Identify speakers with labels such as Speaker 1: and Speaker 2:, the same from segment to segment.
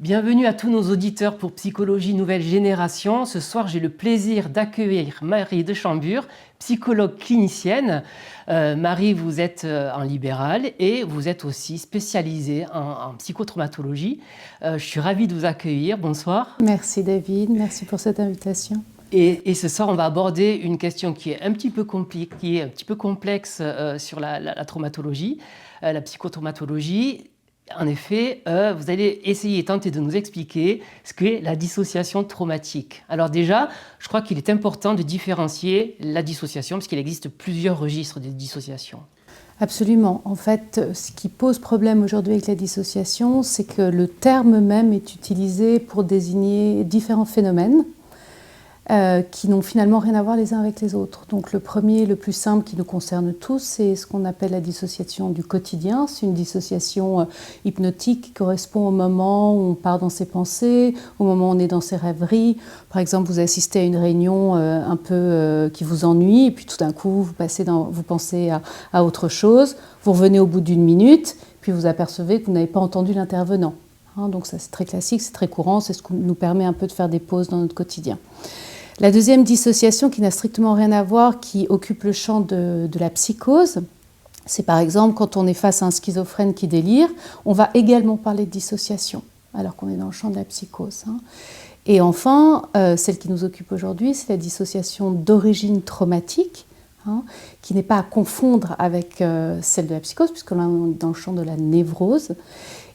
Speaker 1: Bienvenue à tous nos auditeurs pour Psychologie Nouvelle Génération. Ce soir, j'ai le plaisir d'accueillir Marie de Chambure, psychologue clinicienne. Marie, vous êtes en libéral et vous êtes aussi spécialisée en psychotraumatologie. Je suis ravie de vous accueillir. Bonsoir.
Speaker 2: Merci David, merci pour cette invitation.
Speaker 1: Et ce soir, on va aborder une question qui est un petit peu compliquée, un petit peu complexe sur la traumatologie, la psychotraumatologie. En effet, vous allez essayer, tenter de nous expliquer ce qu'est la dissociation traumatique. Alors déjà, je crois qu'il est important de différencier la dissociation, parce qu'il existe plusieurs registres de dissociation.
Speaker 2: Absolument. En fait, ce qui pose problème aujourd'hui avec la dissociation, c'est que le terme même est utilisé pour désigner différents phénomènes qui n'ont finalement rien à voir les uns avec les autres. Donc le premier, le plus simple qui nous concerne tous, c'est ce qu'on appelle la dissociation du quotidien. C'est une dissociation hypnotique qui correspond au moment où on part dans ses pensées, au moment où on est dans ses rêveries. Par exemple, vous assistez à une réunion un peu qui vous ennuie, et puis tout d'un coup, vous pensez à autre chose. Vous revenez au bout d'une minute, puis vous apercevez que vous n'avez pas entendu l'intervenant. Donc ça, c'est très classique, c'est très courant, c'est ce qui nous permet un peu de faire des pauses dans notre quotidien. La deuxième dissociation qui n'a strictement rien à voir, qui occupe le champ de la psychose, c'est par exemple quand on est face à un schizophrène qui délire, on va également parler de dissociation, alors qu'on est dans le champ de la psychose. Et enfin, celle qui nous occupe aujourd'hui, c'est la dissociation d'origine traumatique, qui n'est pas à confondre avec celle de la psychose, puisqu'on est dans le champ de la névrose.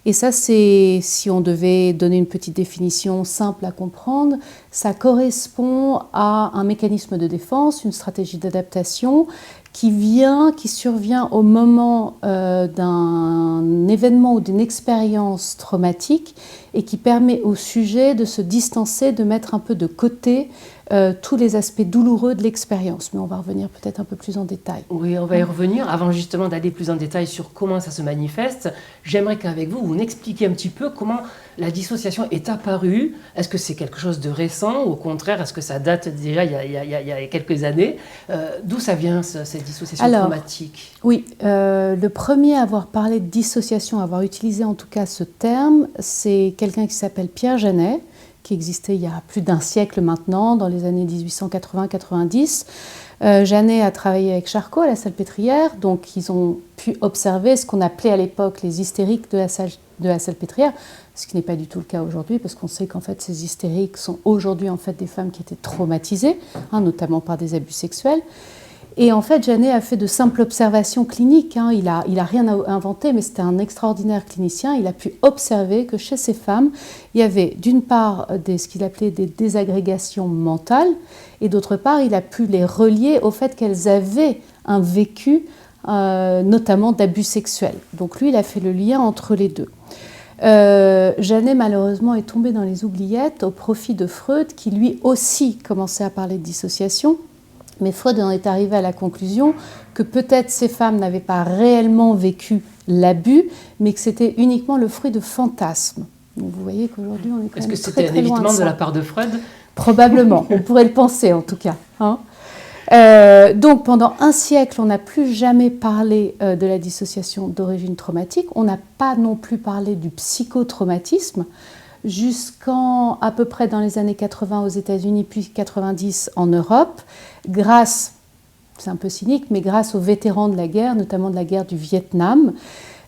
Speaker 2: Et ça, c'est, si on devait donner une petite définition simple à comprendre, ça correspond à un mécanisme de défense, une stratégie d'adaptation qui survient au moment d'un événement ou d'une expérience traumatique et qui permet au sujet de se distancer, de mettre un peu de côté tous les aspects douloureux de l'expérience. Mais on va revenir peut-être un peu plus en détail.
Speaker 1: Oui, on va y revenir. Avant justement d'aller plus en détail sur comment ça se manifeste, j'aimerais qu'avec vous, vous m'expliquiez un petit peu comment la dissociation est apparue. Est-ce que c'est quelque chose de récent ou au contraire, est-ce que ça date déjà il y a quelques années? D'où ça vient cette dissociation traumatique?
Speaker 2: Oui, le premier à avoir parlé de dissociation, à avoir utilisé en tout cas ce terme, c'est quelqu'un qui s'appelle Pierre Janet, qui existait il y a plus d'un siècle maintenant, dans les années 1880-90. Janet a travaillé avec Charcot à la Salpêtrière, donc ils ont pu observer ce qu'on appelait à l'époque les hystériques de la Salpêtrière, ce qui n'est pas du tout le cas aujourd'hui, parce qu'on sait qu'en fait ces hystériques sont aujourd'hui en fait des femmes qui étaient traumatisées, notamment par des abus sexuels. Et en fait, Janet a fait de simples observations cliniques. Il a rien inventé, mais c'était un extraordinaire clinicien. Il a pu observer que chez ces femmes, il y avait d'une part ce qu'il appelait des désagrégations mentales, et d'autre part, il a pu les relier au fait qu'elles avaient un vécu, notamment d'abus sexuels. Donc lui, il a fait le lien entre les deux. Janet, malheureusement, est tombée dans les oubliettes au profit de Freud, qui lui aussi commençait à parler de dissociation. Mais Freud en est arrivé à la conclusion que peut-être ces femmes n'avaient pas réellement vécu l'abus, mais que c'était uniquement le fruit de fantasmes. Donc vous voyez qu'aujourd'hui, on est quand même très, très loin de ça.
Speaker 1: Est-ce que c'était un évitement de la part de Freud?
Speaker 2: Probablement, on pourrait le penser en tout cas. Donc pendant un siècle, on n'a plus jamais parlé de la dissociation d'origine traumatique. On n'a pas non plus parlé du psychotraumatisme, jusqu'en à peu près dans les années 80 aux États-Unis, puis 90 en Europe, grâce, c'est un peu cynique, mais grâce aux vétérans de la guerre, notamment de la guerre du Vietnam.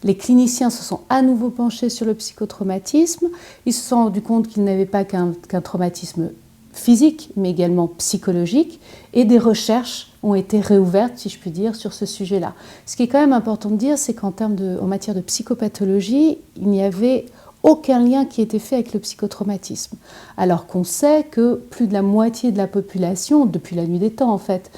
Speaker 2: Les cliniciens se sont à nouveau penchés sur le psychotraumatisme. Ils se sont rendus compte qu'ils n'avaient pas qu'un traumatisme physique, mais également psychologique, et des recherches ont été réouvertes, si je puis dire, sur ce sujet-là. Ce qui est quand même important de dire, c'est qu'en matière de psychopathologie, il n'y avait aucun lien qui était fait avec le psychotraumatisme. Alors qu'on sait que plus de la moitié de la population, depuis la nuit des temps en fait,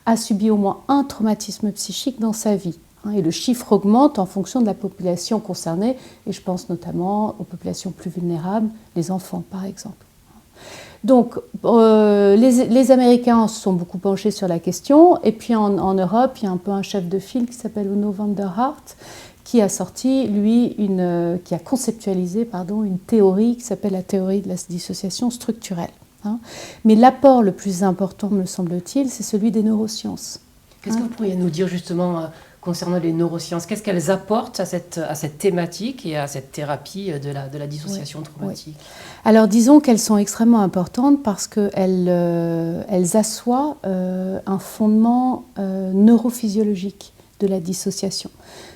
Speaker 2: a subi au moins un traumatisme psychique dans sa vie. Et le chiffre augmente en fonction de la population concernée, et je pense notamment aux populations plus vulnérables, les enfants par exemple. Donc les Américains se sont beaucoup penchés sur la question, et puis en Europe, il y a un peu un chef de file qui s'appelle Onno van der Hart, qui a sorti, lui, qui a conceptualisé une théorie qui s'appelle la théorie de la dissociation structurelle. Mais l'apport le plus important, me semble-t-il, c'est celui des neurosciences.
Speaker 1: Qu'est-ce que vous pourriez nous dire justement, concernant les neurosciences? Qu'est-ce qu'elles apportent à cette thématique et à cette thérapie de la dissociation traumatique?
Speaker 2: Alors disons qu'elles sont extrêmement importantes parce qu'elles assoient un fondement neurophysiologique de la dissociation.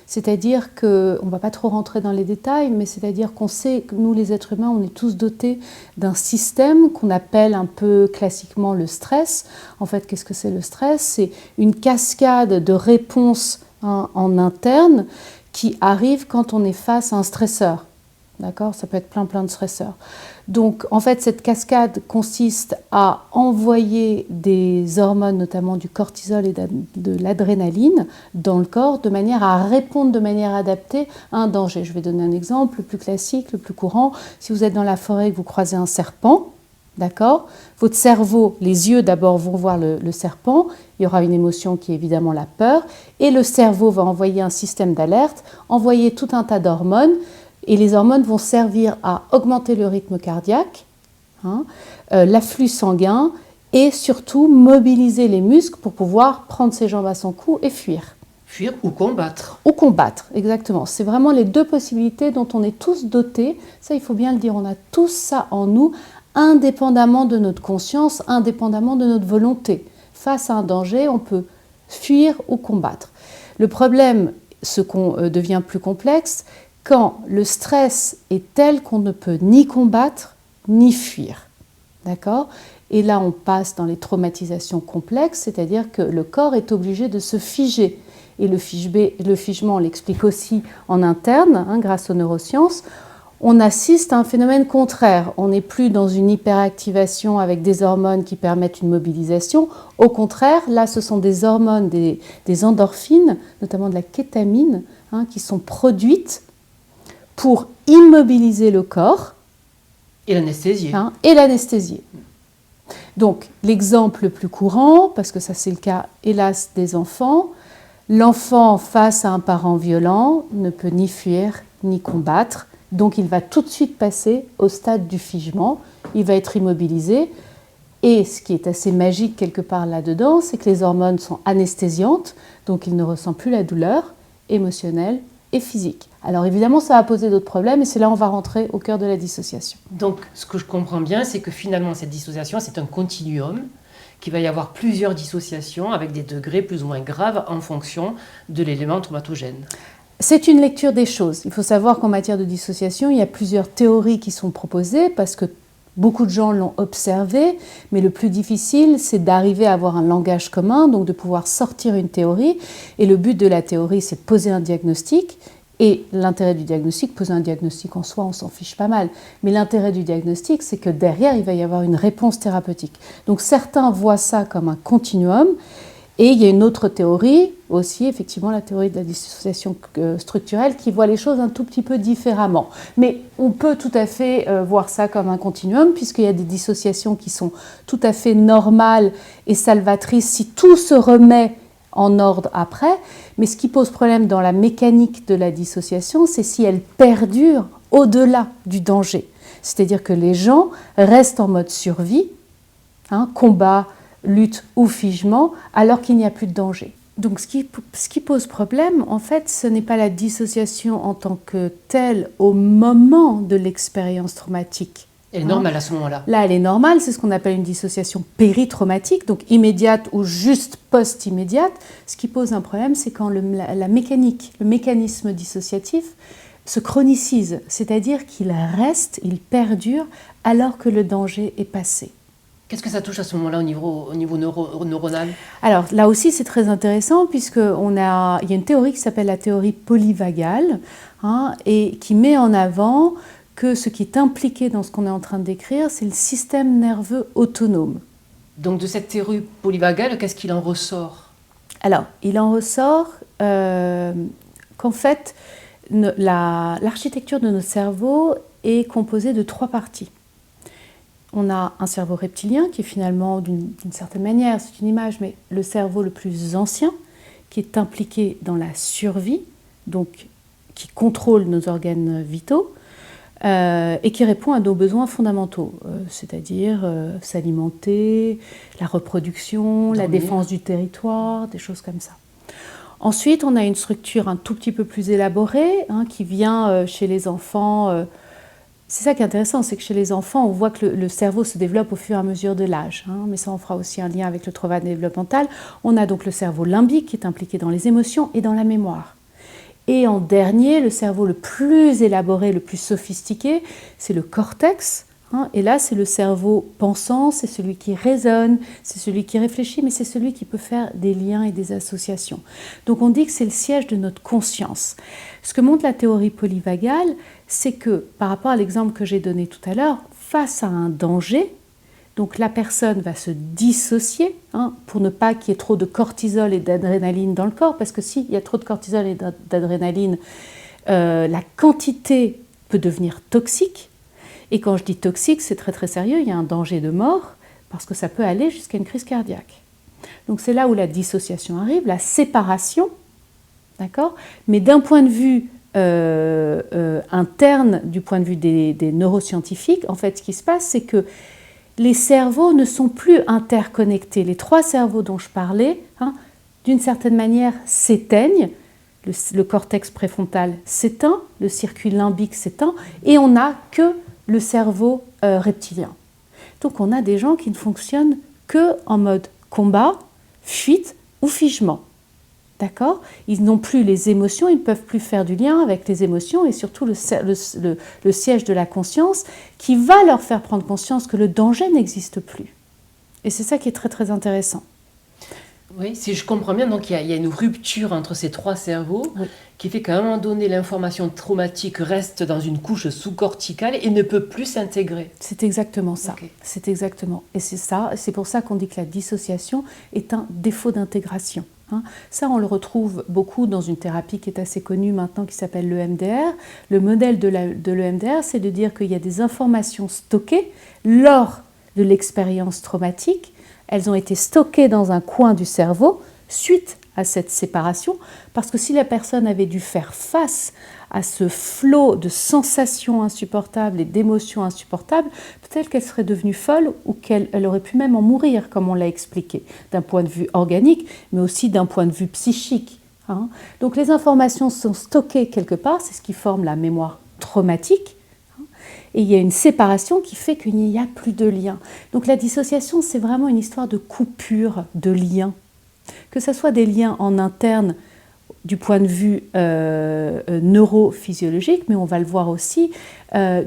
Speaker 2: C'est-à-dire que, on ne va pas trop rentrer dans les détails, mais c'est-à-dire qu'on sait que nous les êtres humains, on est tous dotés d'un système qu'on appelle un peu classiquement le stress. En fait, qu'est-ce que c'est le stress? C'est une cascade de réponses en interne qui arrive quand on est face à un stresseur. D'accord? Ça peut être plein de stresseurs. Donc, en fait, cette cascade consiste à envoyer des hormones, notamment du cortisol et de l'adrénaline, dans le corps, de manière à répondre de manière adaptée à un danger. Je vais donner un exemple, le plus classique, le plus courant. Si vous êtes dans la forêt et que vous croisez un serpent, d'accord? Votre cerveau, les yeux d'abord vont voir le serpent, il y aura une émotion qui est évidemment la peur, et le cerveau va envoyer un système d'alerte, envoyer tout un tas d'hormones. Et les hormones vont servir à augmenter le rythme cardiaque, l'afflux sanguin et surtout mobiliser les muscles pour pouvoir prendre ses jambes à son cou et fuir.
Speaker 1: Fuir ou combattre.
Speaker 2: Ou combattre, exactement. C'est vraiment les deux possibilités dont on est tous dotés. Ça, il faut bien le dire, on a tous ça en nous, indépendamment de notre conscience, indépendamment de notre volonté. Face à un danger, on peut fuir ou combattre. Le problème, ce qu'on devient plus complexe, quand le stress est tel qu'on ne peut ni combattre ni fuir. D'accord? Et là, on passe dans les traumatisations complexes, c'est-à-dire que le corps est obligé de se figer. Et le figement, on l'explique aussi en interne, grâce aux neurosciences. On assiste à un phénomène contraire. On n'est plus dans une hyperactivation avec des hormones qui permettent une mobilisation. Au contraire, là, ce sont des hormones, des endorphines, notamment de la kétamine, qui sont produites pour immobiliser le corps
Speaker 1: et l'anesthésier.
Speaker 2: Donc, l'exemple le plus courant, parce que ça c'est le cas, hélas, des enfants, l'enfant face à un parent violent ne peut ni fuir ni combattre, donc il va tout de suite passer au stade du figement, il va être immobilisé, et ce qui est assez magique quelque part là-dedans, c'est que les hormones sont anesthésiantes, donc il ne ressent plus la douleur émotionnelle et physique. Alors évidemment, ça va poser d'autres problèmes et c'est là où on va rentrer au cœur de la dissociation.
Speaker 1: Donc, ce que je comprends bien, c'est que finalement, cette dissociation, c'est un continuum, qu'il va y avoir plusieurs dissociations avec des degrés plus ou moins graves en fonction de l'élément traumatogène.
Speaker 2: C'est une lecture des choses. Il faut savoir qu'en matière de dissociation, il y a plusieurs théories qui sont proposées parce que beaucoup de gens l'ont observé, mais le plus difficile, c'est d'arriver à avoir un langage commun, donc de pouvoir sortir une théorie. Et le but de la théorie, c'est de poser un diagnostic. Et l'intérêt du diagnostic, poser un diagnostic en soi, on s'en fiche pas mal. Mais l'intérêt du diagnostic, c'est que derrière, il va y avoir une réponse thérapeutique. Donc certains voient ça comme un continuum. Et il y a une autre théorie, aussi effectivement la théorie de la dissociation structurelle, qui voit les choses un tout petit peu différemment. Mais on peut tout à fait voir ça comme un continuum, puisqu'il y a des dissociations qui sont tout à fait normales et salvatrices si tout se remet en ordre après. Mais ce qui pose problème dans la mécanique de la dissociation, c'est si elle perdure au-delà du danger. C'est-à-dire que les gens restent en mode survie, combat, lutte ou figement, alors qu'il n'y a plus de danger. Donc ce qui pose problème, en fait, ce n'est pas la dissociation en tant que telle au moment de l'expérience traumatique.
Speaker 1: Elle est normale à ce moment-là.
Speaker 2: Là, elle est normale, c'est ce qu'on appelle une dissociation péritraumatique, donc immédiate ou juste post-immédiate. Ce qui pose un problème, c'est quand la mécanique, le mécanisme dissociatif se chronicise, c'est-à-dire qu'il reste, il perdure alors que le danger est passé.
Speaker 1: Qu'est-ce que ça touche à ce moment-là au niveau neuronal?
Speaker 2: Alors là aussi c'est très intéressant puisqu'il y a une théorie qui s'appelle la théorie polyvagale et qui met en avant que ce qui est impliqué dans ce qu'on est en train de décrire, c'est le système nerveux autonome.
Speaker 1: Donc de cette théorie polyvagale, qu'est-ce qu'il en ressort?
Speaker 2: Alors il en ressort qu'en fait l'architecture de notre cerveau est composée de 3 parties. On a un cerveau reptilien qui est finalement, d'une certaine manière, c'est une image, mais le cerveau le plus ancien, qui est impliqué dans la survie, donc qui contrôle nos organes vitaux, et qui répond à nos besoins fondamentaux, c'est-à-dire s'alimenter, la reproduction, la défense du territoire, des choses comme ça. Ensuite, on a une structure un tout petit peu plus élaborée qui vient chez les enfants. C'est ça qui est intéressant, c'est que chez les enfants, on voit que le cerveau se développe au fur et à mesure de l'âge. Mais ça, on fera aussi un lien avec le trauma développemental. On a donc le cerveau limbique qui est impliqué dans les émotions et dans la mémoire. Et en dernier, le cerveau le plus élaboré, le plus sophistiqué, c'est le cortex. Et là, c'est le cerveau pensant, c'est celui qui raisonne, c'est celui qui réfléchit, mais c'est celui qui peut faire des liens et des associations. Donc on dit que c'est le siège de notre conscience. Ce que montre la théorie polyvagale, c'est que, par rapport à l'exemple que j'ai donné tout à l'heure, face à un danger, donc la personne va se dissocier pour ne pas qu'il y ait trop de cortisol et d'adrénaline dans le corps, parce que s'il y a trop de cortisol et d'adrénaline, la quantité peut devenir toxique. Et quand je dis toxique, c'est très très sérieux, il y a un danger de mort, parce que ça peut aller jusqu'à une crise cardiaque. Donc c'est là où la dissociation arrive, la séparation, d'accord ? Mais d'un point de vue interne, du point de vue des neuroscientifiques, en fait ce qui se passe, c'est que les cerveaux ne sont plus interconnectés. Les 3 cerveaux dont je parlais, d'une certaine manière, s'éteignent. Le cortex préfrontal s'éteint, le circuit limbique s'éteint, et on n'a que le cerveau reptilien. Donc on a des gens qui ne fonctionnent que en mode combat, fuite ou figement. D'accord ? Ils n'ont plus les émotions, ils ne peuvent plus faire du lien avec les émotions et surtout le siège de la conscience qui va leur faire prendre conscience que le danger n'existe plus. Et c'est ça qui est très très intéressant.
Speaker 1: Oui, si je comprends bien, donc il y a une rupture entre ces 3 cerveaux qui fait qu'à un moment donné, l'information traumatique reste dans une couche sous-corticale et ne peut plus s'intégrer.
Speaker 2: C'est exactement ça.
Speaker 1: Okay.
Speaker 2: C'est exactement. Et c'est pour ça qu'on dit que la dissociation est un défaut d'intégration. Ça, on le retrouve beaucoup dans une thérapie qui est assez connue maintenant, qui s'appelle l'EMDR. Le modèle de l'EMDR, c'est de dire qu'il y a des informations stockées lors de l'expérience traumatique. Elles ont été stockées dans un coin du cerveau suite à cette séparation, parce que si la personne avait dû faire face à ce flot de sensations insupportables et d'émotions insupportables, peut-être qu'elle serait devenue folle ou qu'elle aurait pu même en mourir, comme on l'a expliqué, d'un point de vue organique, mais aussi d'un point de vue psychique. Donc les informations sont stockées quelque part, c'est ce qui forme la mémoire traumatique, et il y a une séparation qui fait qu'il n'y a plus de lien. Donc la dissociation, c'est vraiment une histoire de coupure de liens. Que ce soit des liens en interne du point de vue neurophysiologique, mais on va le voir aussi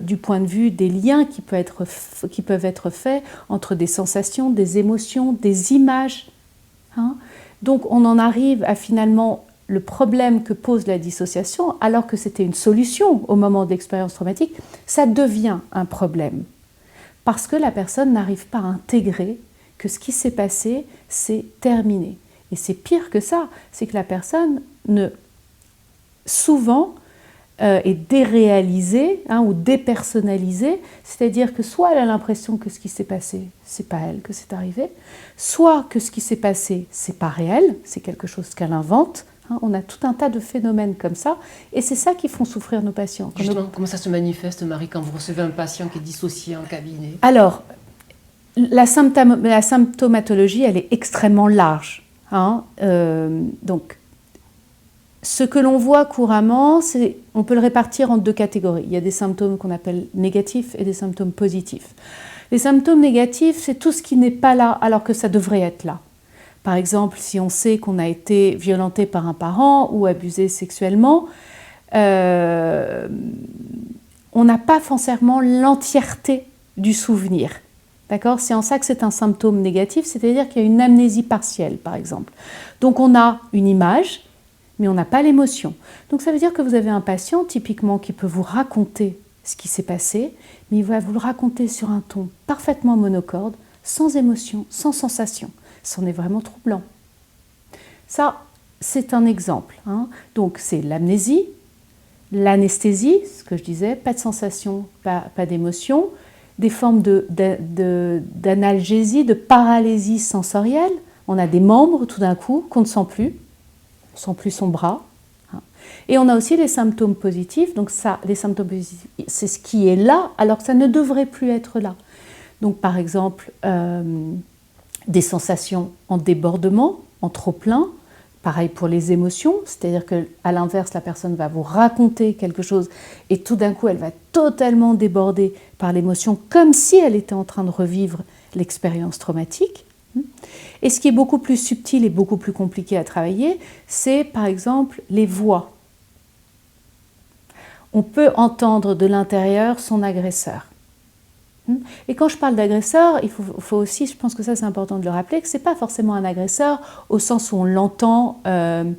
Speaker 2: du point de vue des liens qui peuvent être faits entre des sensations, des émotions, des images. Donc on en arrive à finalement le problème que pose la dissociation, alors que c'était une solution au moment d'expérience traumatique, ça devient un problème. Parce que la personne n'arrive pas à intégrer que ce qui s'est passé, c'est terminé. Et c'est pire que ça, c'est que la personne souvent est déréalisée ou dépersonnalisée, c'est-à-dire que soit elle a l'impression que ce qui s'est passé, c'est pas elle que c'est arrivé, soit que ce qui s'est passé, c'est pas réel, c'est quelque chose qu'elle invente. On a tout un tas de phénomènes comme ça, et c'est ça qui font souffrir nos patients.
Speaker 1: Justement, comment ça se manifeste, Marie, quand vous recevez un patient qui est dissocié en cabinet ?
Speaker 2: Alors, la symptomatologie, elle est extrêmement large. Donc, ce que l'on voit couramment, on peut le répartir en 2 catégories. Il y a des symptômes qu'on appelle négatifs et des symptômes positifs. Les symptômes négatifs, c'est tout ce qui n'est pas là alors que ça devrait être là. Par exemple, si on sait qu'on a été violenté par un parent ou abusé sexuellement, on n'a pas forcément l'entièreté du souvenir. D'accord ? C'est en ça que c'est un symptôme négatif, c'est-à-dire qu'il y a une amnésie partielle, par exemple. Donc on a une image, mais on n'a pas l'émotion. Donc ça veut dire que vous avez un patient, typiquement, qui peut vous raconter ce qui s'est passé, mais il va vous le raconter sur un ton parfaitement monocorde, sans émotion, sans sensation. C'en est vraiment troublant. Ça, c'est un exemple. Donc c'est l'amnésie, l'anesthésie, ce que je disais, pas de sensation, pas d'émotion, des formes d'analgésie, de paralysie sensorielle. On a des membres tout d'un coup qu'on ne sent plus. On ne sent plus son bras. Et on a aussi les symptômes positifs. Donc ça, les symptômes positifs, c'est ce qui est là alors que ça ne devrait plus être là. Donc par exemple, des sensations en débordement, en trop-plein, Pareil pour les émotions, c'est-à-dire qu'à l'inverse, la personne va vous raconter quelque chose et tout d'un coup, elle va totalement déborder par l'émotion comme si elle était en train de revivre l'expérience traumatique. Et ce qui est beaucoup plus subtil et beaucoup plus compliqué à travailler, c'est par exemple les voix. On peut entendre de l'intérieur son agresseur. Et quand je parle d'agresseur, il faut aussi, je pense que ça c'est important de le rappeler, que ce n'est pas forcément un agresseur au sens où on l'entend dans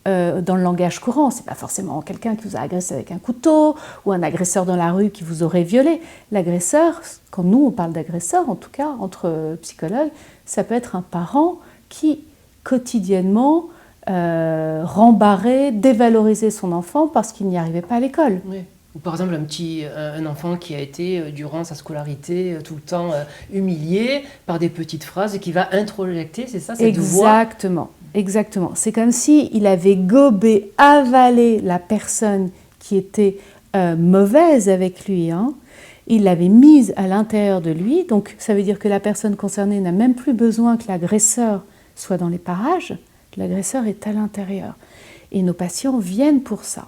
Speaker 2: le langage courant. Ce n'est pas forcément quelqu'un qui vous a agressé avec un couteau ou un agresseur dans la rue qui vous aurait violé. L'agresseur, quand nous on parle d'agresseur, en tout cas entre psychologues, ça peut être un parent qui quotidiennement rembarrait, dévalorisait son enfant parce qu'il n'y arrivait pas à l'école.
Speaker 1: Oui. Ou par exemple un enfant qui a été durant sa scolarité tout le temps humilié par des petites phrases et qui va introjecter, c'est ça, cette voix.
Speaker 2: Exactement. C'est comme s'il avait gobé, avalé la personne qui était mauvaise avec lui. Il l'avait mise à l'intérieur de lui. Donc ça veut dire que la personne concernée n'a même plus besoin que l'agresseur soit dans les parages. L'agresseur est à l'intérieur. Et nos patients viennent pour ça.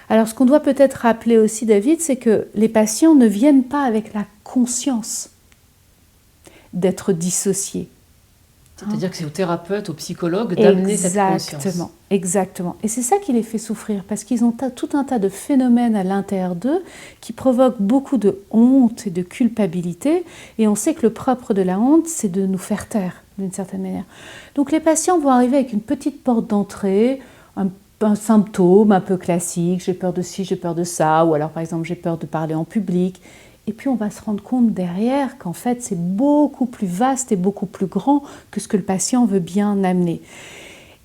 Speaker 2: Alors ce qu'on doit peut-être rappeler aussi, David, c'est que les patients ne viennent pas avec la conscience d'être dissociés.
Speaker 1: C'est-à-dire que c'est au thérapeute, au psychologue d'amener cette conscience.
Speaker 2: Exactement. Et c'est ça qui les fait souffrir, parce qu'ils ont tout un tas de phénomènes à l'intérieur d'eux qui provoquent beaucoup de honte et de culpabilité. Et on sait que le propre de la honte, c'est de nous faire taire, d'une certaine manière. Donc les patients vont arriver avec une petite porte d'entrée, un symptôme un peu classique, j'ai peur de ci, j'ai peur de ça, ou alors par exemple j'ai peur de parler en public. Et puis on va se rendre compte derrière qu'en fait c'est beaucoup plus vaste et beaucoup plus grand que ce que le patient veut bien amener.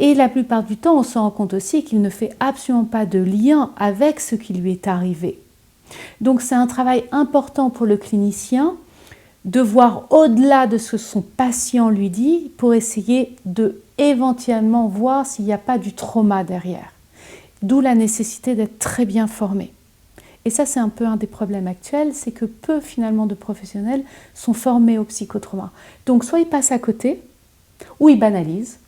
Speaker 2: Et la plupart du temps on se rend compte aussi qu'il ne fait absolument pas de lien avec ce qui lui est arrivé. Donc c'est un travail important pour le clinicien de voir au-delà de ce que son patient lui dit pour essayer de éventuellement voir s'il n'y a pas du trauma derrière. D'où la nécessité d'être très bien formé. Et ça, c'est un peu un des problèmes actuels, c'est que peu finalement de professionnels sont formés au psychotrauma. Donc soit ils passent à côté, ou ils banalisent,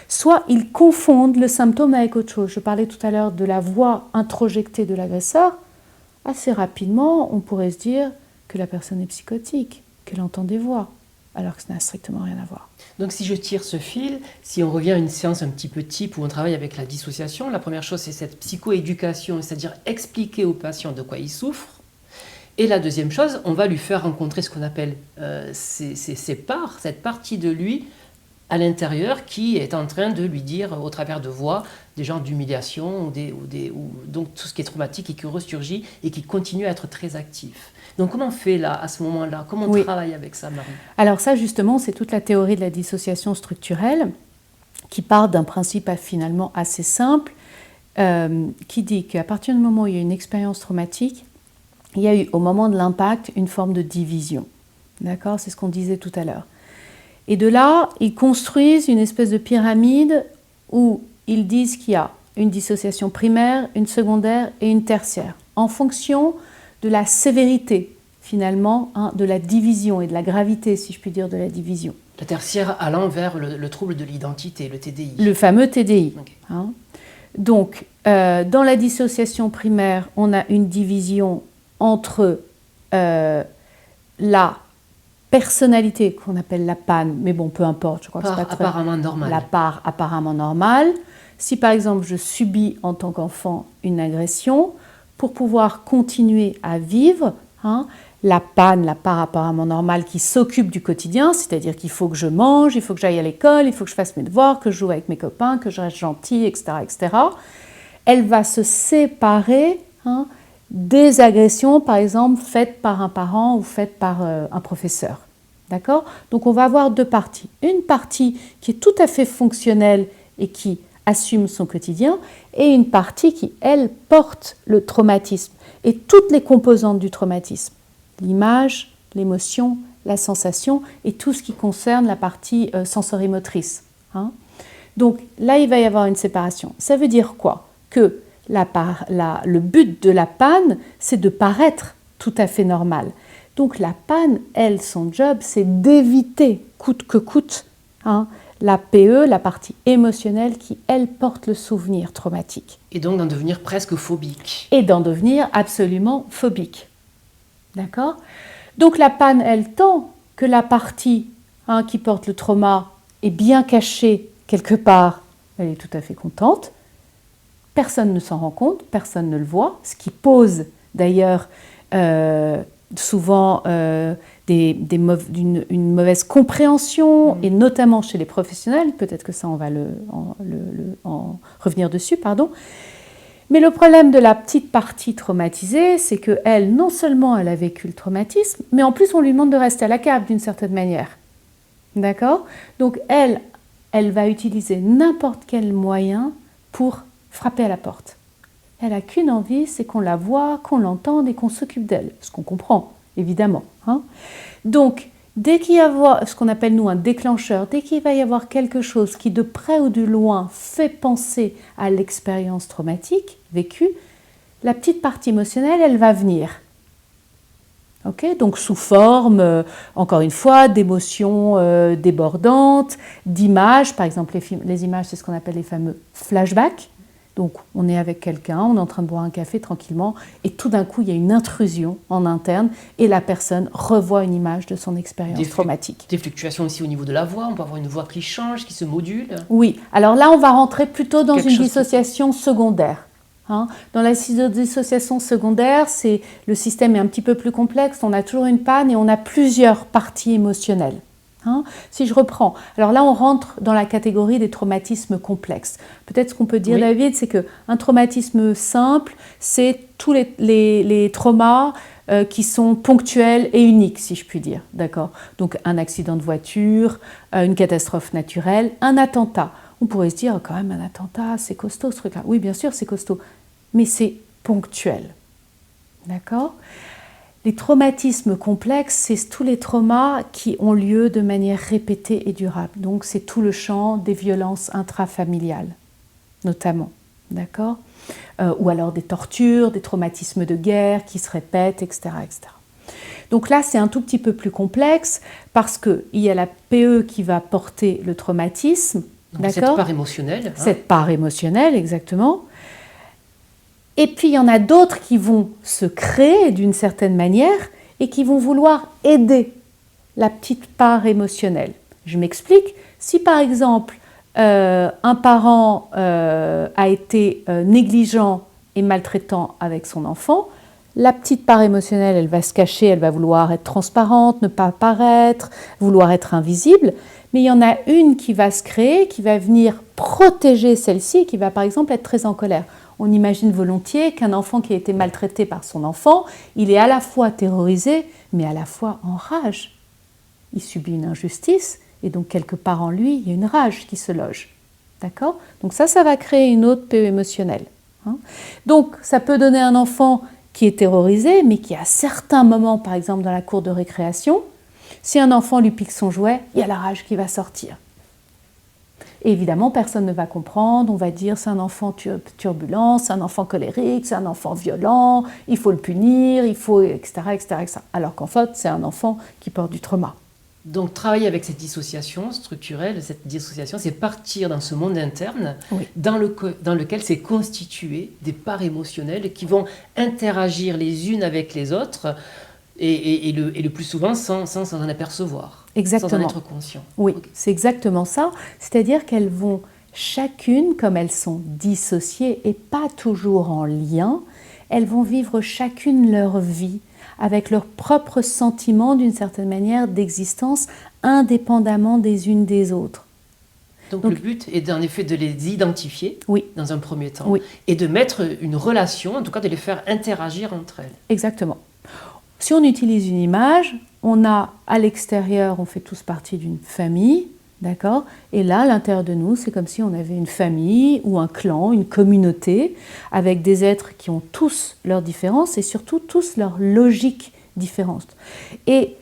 Speaker 2: soit ils confondent le symptôme avec autre chose. Je parlais tout à l'heure de la voix introjectée de l'agresseur. Assez rapidement, on pourrait se dire que la personne est psychotique, qu'elle entend des voix, alors que ça n'a strictement rien à voir.
Speaker 1: Donc si je tire ce fil, si on revient à une séance un petit peu type où on travaille avec la dissociation, la première chose c'est cette psychoéducation, c'est-à-dire expliquer au patient de quoi il souffre. Et la deuxième chose, on va lui faire rencontrer ce qu'on appelle ses parts, cette partie de lui à l'intérieur qui est en train de lui dire au travers de voix des genres d'humiliation ou donc tout ce qui est traumatique et qui ressurgit et qui continue à être très actif. Donc comment on fait là, à ce moment-là? Comment on travaille avec ça, Marie?
Speaker 2: Alors ça justement, c'est toute la théorie de la dissociation structurelle qui part d'un principe finalement assez simple qui dit qu'à partir du moment où il y a une expérience traumatique, il y a eu au moment de l'impact une forme de division. D'accord? C'est ce qu'on disait tout à l'heure. Et de là, ils construisent une espèce de pyramide où ils disent qu'il y a une dissociation primaire, une secondaire et une tertiaire, en fonction de la sévérité, finalement, de la division et de la gravité, si je puis dire, de la division.
Speaker 1: La tertiaire allant vers le trouble de l'identité, le TDI.
Speaker 2: Le fameux TDI.
Speaker 1: Okay.
Speaker 2: Donc, dans la dissociation primaire, on a une division entre la personnalité qu'on appelle la panne, mais bon, peu importe, je crois que c'est pas très...
Speaker 1: apparemment normale.
Speaker 2: La part apparemment normale. Si par exemple je subis en tant qu'enfant une agression, pour pouvoir continuer à vivre, la panne, la part apparemment normale qui s'occupe du quotidien, c'est-à-dire qu'il faut que je mange, il faut que j'aille à l'école, il faut que je fasse mes devoirs, que je joue avec mes copains, que je reste gentil, etc., etc. Elle va se séparer des agressions, par exemple, faites par un parent ou faites par un professeur. D'accord ? Donc on va avoir deux parties. Une partie qui est tout à fait fonctionnelle et qui assume son quotidien, et une partie qui, elle, porte le traumatisme et toutes les composantes du traumatisme. L'image, l'émotion, la sensation et tout ce qui concerne la partie sensorimotrice. Donc là, il va y avoir une séparation. Ça veut dire quoi ? Que le but de la panne, c'est de paraître tout à fait normal. Donc la panne, elle, son job, c'est d'éviter, coûte que coûte, la PE, la partie émotionnelle qui, elle, porte le souvenir traumatique.
Speaker 1: Et donc d'en devenir presque phobique.
Speaker 2: Et d'en devenir absolument phobique. D'accord? Donc la panne, elle, tant que la partie qui porte le trauma est bien cachée quelque part, elle est tout à fait contente. Personne ne s'en rend compte, personne ne le voit, ce qui pose d'ailleurs souvent une mauvaise compréhension, et notamment chez les professionnels, peut-être que ça on va en revenir dessus, pardon. Mais le problème de la petite partie traumatisée, c'est qu'elle, non seulement elle a vécu le traumatisme, mais en plus on lui demande de rester à la cave d'une certaine manière. D'accord? Donc elle va utiliser n'importe quel moyen pour frapper à la porte. Elle n'a qu'une envie, c'est qu'on la voie, qu'on l'entende et qu'on s'occupe d'elle. Ce qu'on comprend, évidemment. Donc, dès qu'il y a ce qu'on appelle nous un déclencheur, dès qu'il va y avoir quelque chose qui de près ou de loin fait penser à l'expérience traumatique vécue, la petite partie émotionnelle, elle va venir. Okay, donc sous forme, encore une fois, d'émotions débordantes, d'images. Par exemple, les images, c'est ce qu'on appelle les fameux flashbacks. Donc on est avec quelqu'un, on est en train de boire un café tranquillement, et tout d'un coup, il y a une intrusion en interne, et la personne revoit une image de son expérience traumatique.
Speaker 1: Des fluctuations aussi au niveau de la voix, on peut avoir une voix qui change, qui se module.
Speaker 2: Oui, alors là, on va rentrer plutôt dans une dissociation secondaire. Dans la dissociation secondaire, le système est un petit peu plus complexe, on a toujours une panne et on a plusieurs parties émotionnelles. Si je reprends, alors là on rentre dans la catégorie des traumatismes complexes. Peut-être ce qu'on peut dire, oui, David, c'est qu'un traumatisme simple, c'est tous les traumas qui sont ponctuels et uniques, si je puis dire. D'accord ? Donc un accident de voiture, une catastrophe naturelle, un attentat. On pourrait se dire, quand même, un attentat, c'est costaud ce truc-là. Oui, bien sûr, c'est costaud, mais c'est ponctuel. D'accord ? Les traumatismes complexes, c'est tous les traumas qui ont lieu de manière répétée et durable. Donc, c'est tout le champ des violences intrafamiliales, notamment. D'accord ? Ou alors des tortures, des traumatismes de guerre qui se répètent, etc., etc. Donc là, c'est un tout petit peu plus complexe parce qu'il y a la PE qui va porter le traumatisme.
Speaker 1: Donc, cette part émotionnelle.
Speaker 2: Cette part émotionnelle, exactement. Et puis, il y en a d'autres qui vont se créer d'une certaine manière et qui vont vouloir aider la petite part émotionnelle. Je m'explique. Si, par exemple, un parent a été négligent et maltraitant avec son enfant, la petite part émotionnelle, elle va se cacher, elle va vouloir être transparente, ne pas apparaître, vouloir être invisible. Mais il y en a une qui va se créer, qui va venir protéger celle-ci, qui va par exemple être très en colère. On imagine volontiers qu'un enfant qui a été maltraité par son enfant, il est à la fois terrorisé, mais à la fois en rage. Il subit une injustice, et donc quelque part en lui, il y a une rage qui se loge. D'accord ? Donc ça va créer une autre PE émotionnelle. Donc ça peut donner un enfant qui est terrorisé, mais qui à certains moments, par exemple dans la cour de récréation, si un enfant lui pique son jouet, il y a la rage qui va sortir. Et évidemment, personne ne va comprendre, on va dire c'est un enfant turbulent, c'est un enfant colérique, c'est un enfant violent, il faut le punir, il faut, etc., etc., etc. Alors qu'en fait, c'est un enfant qui porte du trauma.
Speaker 1: Donc travailler avec cette dissociation structurelle, cette dissociation, c'est partir dans ce monde interne, oui, dans lequel s'est constitué des parts émotionnelles qui vont interagir les unes avec les autres, et le plus souvent sans en apercevoir,
Speaker 2: exactement,
Speaker 1: sans en être conscient.
Speaker 2: Oui, okay, c'est exactement ça. C'est-à-dire qu'elles vont chacune, comme elles sont dissociées et pas toujours en lien, elles vont vivre chacune leur vie avec leurs propres sentiments d'une certaine manière d'existence indépendamment des unes des autres.
Speaker 1: Donc le but est en effet de les identifier, oui, dans un premier temps,
Speaker 2: oui,
Speaker 1: et de mettre une relation, en tout cas de les faire interagir entre elles.
Speaker 2: Exactement. Si on utilise une image, on a à l'extérieur, on fait tous partie d'une famille, d'accord ? Et là, à l'intérieur de nous, c'est comme si on avait une famille ou un clan, une communauté, avec des êtres qui ont tous leurs différences et surtout tous leurs logiques différentes. Et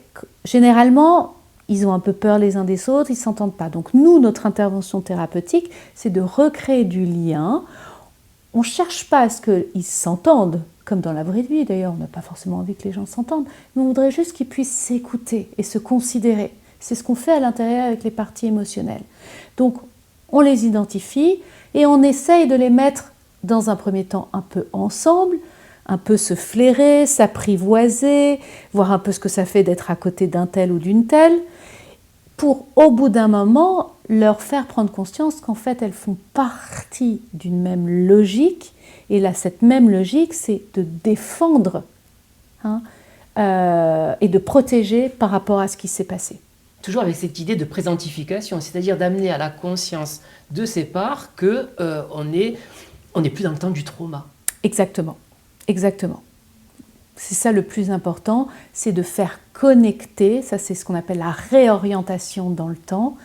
Speaker 2: généralement, ils ont un peu peur les uns des autres, ils ne s'entendent pas. Donc nous, notre intervention thérapeutique, c'est de recréer du lien. On ne cherche pas à ce qu'ils s'entendent, comme dans la vraie vie d'ailleurs, on n'a pas forcément envie que les gens s'entendent, mais on voudrait juste qu'ils puissent s'écouter et se considérer. C'est ce qu'on fait à l'intérieur avec les parties émotionnelles. Donc, on les identifie et on essaye de les mettre dans un premier temps un peu ensemble, un peu se flairer, s'apprivoiser, voir un peu ce que ça fait d'être à côté d'un tel ou d'une telle, pour au bout d'un moment leur faire prendre conscience qu'en fait elles font partie d'une même logique, et là cette même logique c'est de défendre et de protéger par rapport à ce qui s'est passé.
Speaker 1: Toujours avec cette idée de présentification, c'est-à-dire d'amener à la conscience de ces parts qu'on n'est plus dans le temps du trauma.
Speaker 2: Exactement, exactement. C'est ça le plus important, c'est de faire connecter, ça c'est ce qu'on appelle la réorientation dans le temps,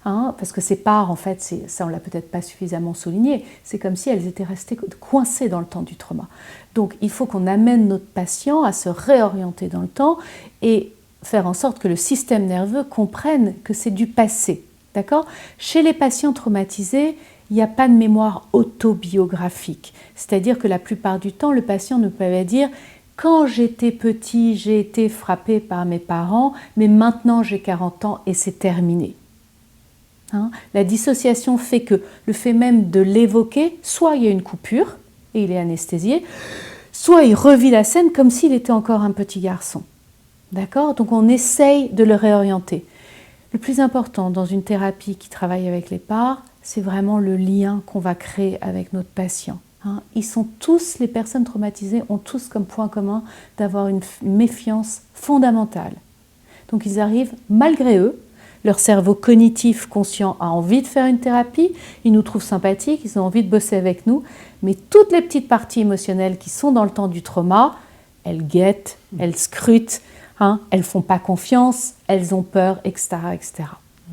Speaker 2: parce que ces parts, en fait, ça on l'a peut-être pas suffisamment souligné, c'est comme si elles étaient restées coincées dans le temps du trauma. Donc il faut qu'on amène notre patient à se réorienter dans le temps et faire en sorte que le système nerveux comprenne que c'est du passé. D'accord ? Chez les patients traumatisés, il n'y a pas de mémoire autobiographique. C'est-à-dire que la plupart du temps, le patient ne peut pas dire « quand j'étais petit, j'ai été frappé par mes parents, mais maintenant j'ai 40 ans et c'est terminé ». La dissociation fait que le fait même de l'évoquer, soit il y a une coupure et il est anesthésié, soit il revit la scène comme s'il était encore un petit garçon. D'accord ? Donc on essaye de le réorienter. Le plus important dans une thérapie qui travaille avec les parts, c'est vraiment le lien qu'on va créer avec notre patient. Ils sont tous, les personnes traumatisées ont tous comme point commun d'avoir une méfiance fondamentale. Donc ils arrivent malgré eux, leur cerveau cognitif conscient a envie de faire une thérapie, ils nous trouvent sympathiques, ils ont envie de bosser avec nous, mais toutes les petites parties émotionnelles qui sont dans le temps du trauma, elles guettent, elles scrutent, elles ne font pas confiance, elles ont peur, etc. etc.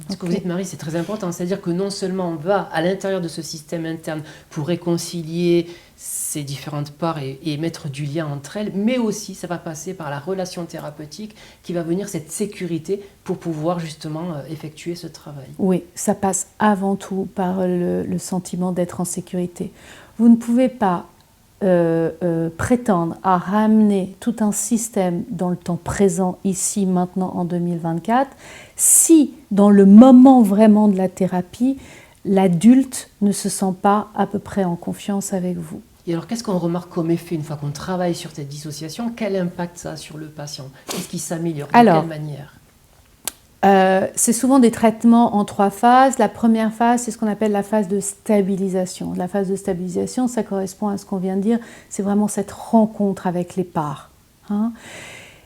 Speaker 1: Ce que vous dites, Marie, c'est très important. C'est-à-dire que non seulement on va à l'intérieur de ce système interne pour réconcilier ces différentes parts et mettre du lien entre elles, mais aussi ça va passer par la relation thérapeutique qui va venir cette sécurité pour pouvoir justement effectuer ce travail.
Speaker 2: Oui, ça passe avant tout par le sentiment d'être en sécurité. Vous ne pouvez pas prétendre à ramener tout un système dans le temps présent, ici, maintenant, en 2024, si, dans le moment vraiment de la thérapie, l'adulte ne se sent pas à peu près en confiance avec vous.
Speaker 1: Et alors, qu'est-ce qu'on remarque comme effet une fois qu'on travaille sur cette dissociation? Quel impact ça a sur le patient? Qu'est-ce qui s'améliore? De quelle manière?
Speaker 2: C'est souvent des traitements en 3 phases. La première phase, c'est ce qu'on appelle la phase de stabilisation. La phase de stabilisation, ça correspond à ce qu'on vient de dire, c'est vraiment cette rencontre avec les parts.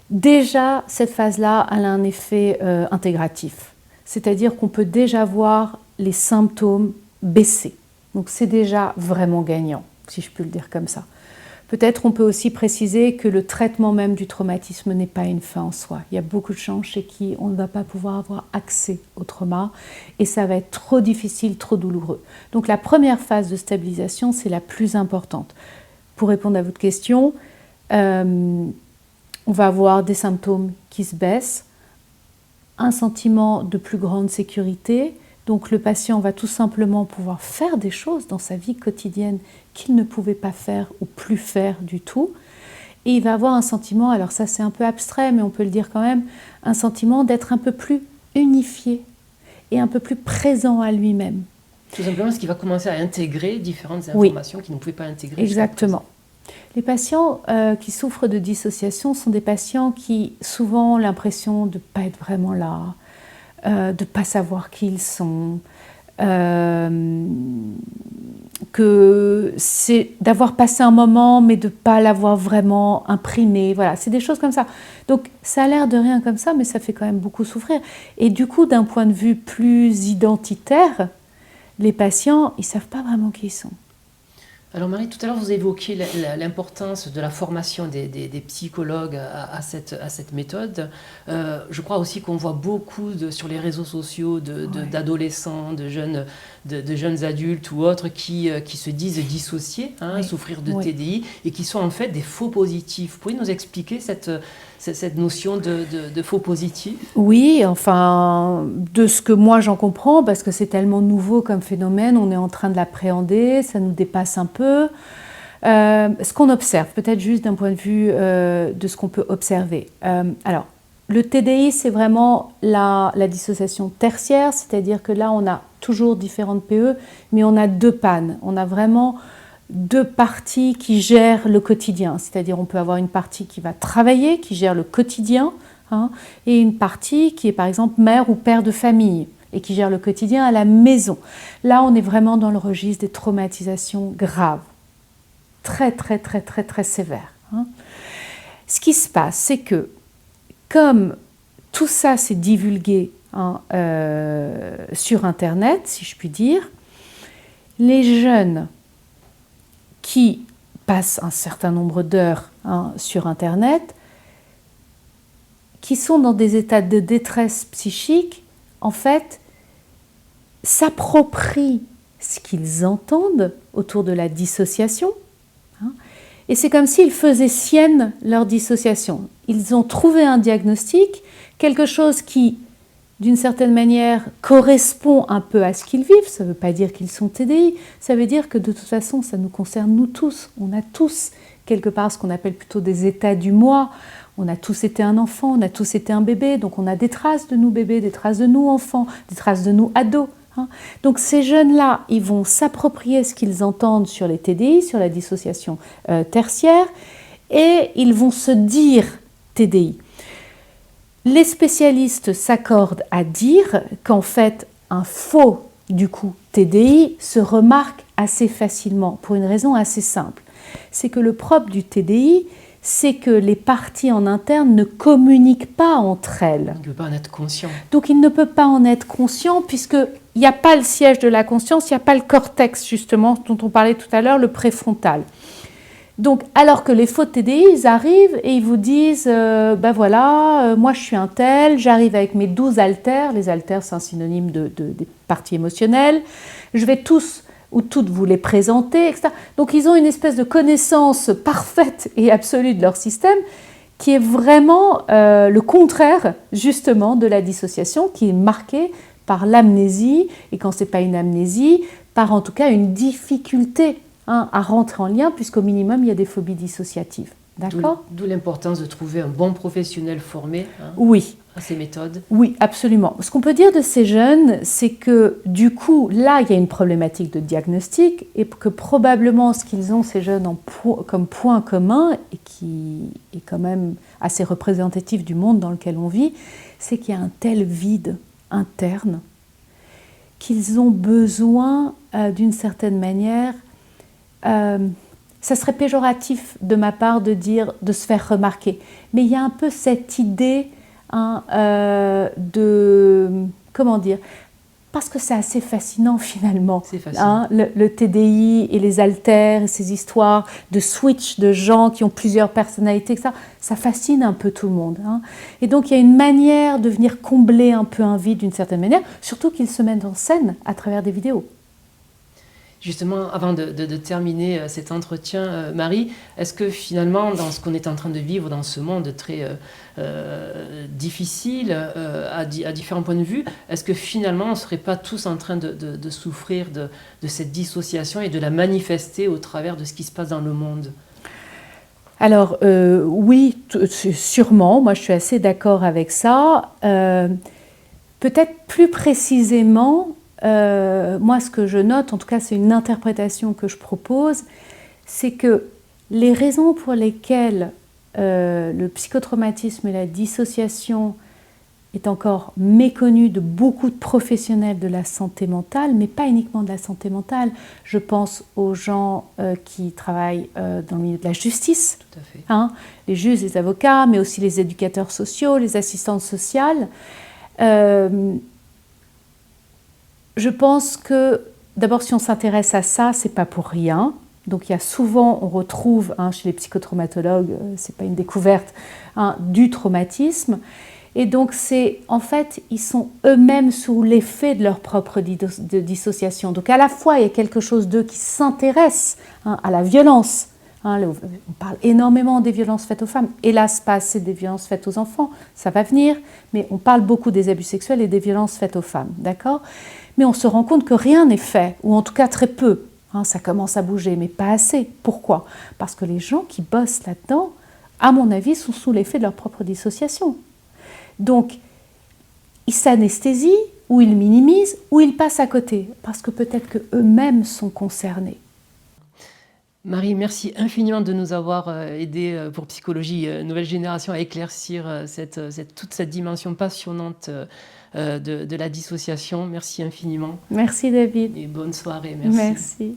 Speaker 2: Déjà, cette phase-là, elle a un effet intégratif. C'est-à-dire qu'on peut déjà voir les symptômes baisser. Donc c'est déjà vraiment gagnant, si je peux le dire comme ça. Peut-être on peut aussi préciser que le traitement même du traumatisme n'est pas une fin en soi. Il y a beaucoup de gens chez qui on ne va pas pouvoir avoir accès au trauma et ça va être trop difficile, trop douloureux. Donc la première phase de stabilisation, c'est la plus importante. Pour répondre à votre question, on va avoir des symptômes qui se baissent, un sentiment de plus grande sécurité. Donc le patient va tout simplement pouvoir faire des choses dans sa vie quotidienne qu'il ne pouvait pas faire ou plus faire du tout. Et il va avoir un sentiment, alors ça c'est un peu abstrait, mais on peut le dire quand même, un sentiment d'être un peu plus unifié et un peu plus présent à lui-même.
Speaker 1: Tout simplement parce qu'il va commencer à intégrer différentes informations qu'il ne pouvait pas intégrer.
Speaker 2: Exactement. Les patients qui souffrent de dissociation sont des patients qui souvent ont l'impression de ne pas être vraiment là, de ne pas savoir qui ils sont, que c'est d'avoir passé un moment mais de ne pas l'avoir vraiment imprimé. Voilà, c'est des choses comme ça. Donc ça a l'air de rien comme ça, mais ça fait quand même beaucoup souffrir. Et du coup, d'un point de vue plus identitaire, les patients, ils ne savent pas vraiment qui ils sont.
Speaker 1: Alors Marie, tout à l'heure vous évoquiez l'importance de la formation des psychologues à cette méthode. Je crois aussi qu'on voit beaucoup sur les réseaux sociaux d'adolescents, de jeunes adultes ou autres qui se disent dissociés, souffrir de TDI et qui sont en fait des faux positifs. Vous pouvez nous expliquer cette notion de faux positif? Oui, enfin, de ce que moi j'en comprends, parce que c'est tellement nouveau comme phénomène, on est en train de l'appréhender, ça nous dépasse un peu. Ce qu'on observe, peut-être juste d'un point de vue de ce qu'on peut observer. Alors,
Speaker 2: le TDI, c'est vraiment la dissociation tertiaire, c'est-à-dire que là, on a toujours différentes PE, mais on a deux pannes. On a vraiment deux parties qui gèrent le quotidien. C'est-à-dire on peut avoir une partie qui va travailler, qui gère le quotidien, hein, et une partie qui est par exemple mère ou père de famille et qui gère le quotidien à la maison. Là, on est vraiment dans le registre des traumatisations graves, très, très, très, très, très sévères, hein. Ce qui se passe, c'est que comme tout ça s'est divulgué, hein, sur Internet, si je puis dire, les jeunes qui passent un certain nombre d'heures, hein, sur Internet, qui sont dans des états de détresse psychique, en fait, s'approprient ce qu'ils entendent autour de la dissociation, hein, et c'est comme s'ils faisaient sienne leur dissociation. Ils ont trouvé un diagnostic, quelque chose qui, d'une certaine manière, correspond un peu à ce qu'ils vivent. Ça ne veut pas dire qu'ils sont TDI, ça veut dire que de toute façon, ça nous concerne nous tous. On a tous, quelque part, ce qu'on appelle plutôt des états du moi. On a tous été un enfant, on a tous été un bébé, donc on a des traces de nous bébés, des traces de nous enfants, des traces de nous ados. Donc ces jeunes-là, ils vont s'approprier ce qu'ils entendent sur les TDI, sur la dissociation tertiaire, et ils vont se dire TDI. Les spécialistes s'accordent à dire qu'en fait, un faux, du coup, TDI se remarque assez facilement, pour une raison assez simple. C'est que le propre du TDI, c'est que les parties en interne ne communiquent pas entre elles.
Speaker 1: Il ne peut pas en être conscient.
Speaker 2: Donc il ne peut pas en être conscient puisqu'il n'y a pas le siège de la conscience, il n'y a pas le cortex justement dont on parlait tout à l'heure, le préfrontal. Donc alors que les faux TDI, ils arrivent et ils vous disent ben voilà, moi je suis un tel, j'arrive avec mes 12 haltères, les haltères c'est un synonyme des parties émotionnelles, je vais tous ou toutes vous les présenter, etc. Donc ils ont une espèce de connaissance parfaite et absolue de leur système qui est vraiment le contraire justement de la dissociation qui est marquée par l'amnésie, et quand ce n'est pas une amnésie, par en tout cas une difficulté, hein, à rentrer en lien, puisqu'au minimum il y a des phobies dissociatives. D'accord ?
Speaker 1: D'où l'importance de trouver un bon professionnel formé, hein,
Speaker 2: oui.
Speaker 1: à ces méthodes.
Speaker 2: Oui, absolument. Ce qu'on peut dire de ces jeunes, c'est que du coup, là, il y a une problématique de diagnostic et que probablement ce qu'ils ont, ces jeunes, comme point commun, et qui est quand même assez représentatif du monde dans lequel on vit, c'est qu'il y a un tel vide interne qu'ils ont besoin, d'une certaine manière, ça serait péjoratif de ma part de dire de se faire remarquer, mais il y a un peu cette idée, hein, comment dire, parce que c'est assez fascinant finalement,
Speaker 1: c'est fascinant.
Speaker 2: Hein, le TDI et les haltères et ces histoires de switch de gens qui ont plusieurs personnalités, etc. Ça fascine un peu tout le monde, hein. Et donc il y a une manière de venir combler un peu un vide d'une certaine manière, surtout qu'ils se mettent en scène à travers des vidéos.
Speaker 1: Justement, avant de terminer cet entretien, Marie, est-ce que finalement, dans ce qu'on est en train de vivre dans ce monde très difficile à différents points de vue, est-ce que finalement on ne serait pas tous en train de souffrir de cette dissociation et de la manifester au travers de ce qui se passe dans le monde ?
Speaker 2: Alors oui, sûrement, moi je suis assez d'accord avec ça. Peut-être plus précisément, moi ce que je note, en tout cas c'est une interprétation que je propose, c'est que les raisons pour lesquelles le psychotraumatisme et la dissociation est encore méconnu de beaucoup de professionnels de la santé mentale, mais pas uniquement de la santé mentale. Je pense aux gens qui travaillent dans le milieu de la justice,
Speaker 1: tout à fait.
Speaker 2: Hein, les juges, les avocats, mais aussi les éducateurs sociaux, les assistantes sociales. Je pense que, d'abord, si on s'intéresse à ça, c'est pas pour rien. Donc, il y a souvent, on retrouve, hein, chez les psychotraumatologues, c'est pas une découverte, hein, du traumatisme. Et donc, en fait, ils sont eux-mêmes sous l'effet de leur propre dissociation. Donc, à la fois, il y a quelque chose d'eux qui s'intéresse, hein, à la violence. Hein, on parle énormément des violences faites aux femmes. Hélas, pas assez des violences faites aux enfants, ça va venir. Mais on parle beaucoup des abus sexuels et des violences faites aux femmes, d'accord ? Mais on se rend compte que rien n'est fait, ou en tout cas très peu. Hein, ça commence à bouger, mais pas assez. Pourquoi ? Parce que les gens qui bossent là-dedans, à mon avis, sont sous l'effet de leur propre dissociation. Donc, ils s'anesthésient, ou ils minimisent, ou ils passent à côté, parce que peut-être qu'eux-mêmes sont concernés.
Speaker 1: Marie, merci infiniment de nous avoir aidés pour Psychologie Nouvelle Génération à éclaircir toute cette dimension passionnante de la dissociation. Merci infiniment.
Speaker 2: Merci David.
Speaker 1: Et bonne soirée. Merci.
Speaker 2: Merci.